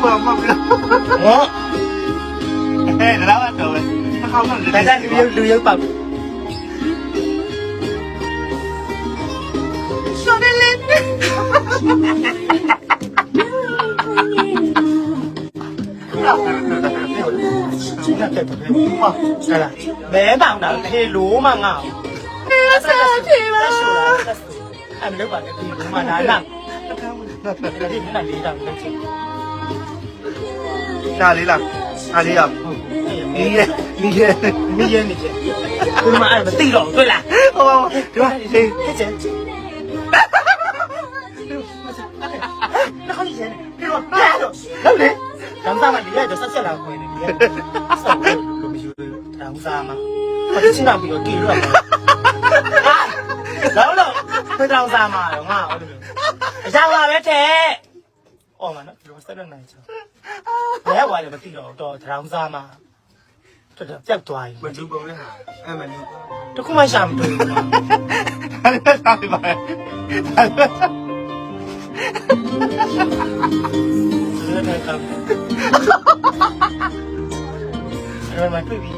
ဘာမှမလုပ်ဟောဟဲ့ဒါတော့ပဲမကောင်းတော့လေဒါလူရုပ်ပေါက်ဆိုတယ်လေမဲတောင်တာခေလိုမှငါ့ကိုဆက်ပြေပါအဲ့လိုပါလေဒီလိုမှနားနာဒီနေ့လေးတောင်လုပ်ချင်နားလေးလားအားလေးရမီးရဲနေချင်ဒီမှာအဲ့မသိတော့တွေ့လားဟောဒီမှာဟေးချင်那好几钱，别说，别说，老李，咱们咱们厉害就啥钱来回的，啥回都没有，谈啥嘛？我这经常比较低热嘛。啊，老，会谈啥嘛？有嘛？我这个，啥话别提。哦嘛，那比如说这能吃，别话就没低了，到谈啥嘛？这这多呀？没读过的哈，哎没读过。这恐怕想不对。他这啥的吧？真的太惨了，让人对比。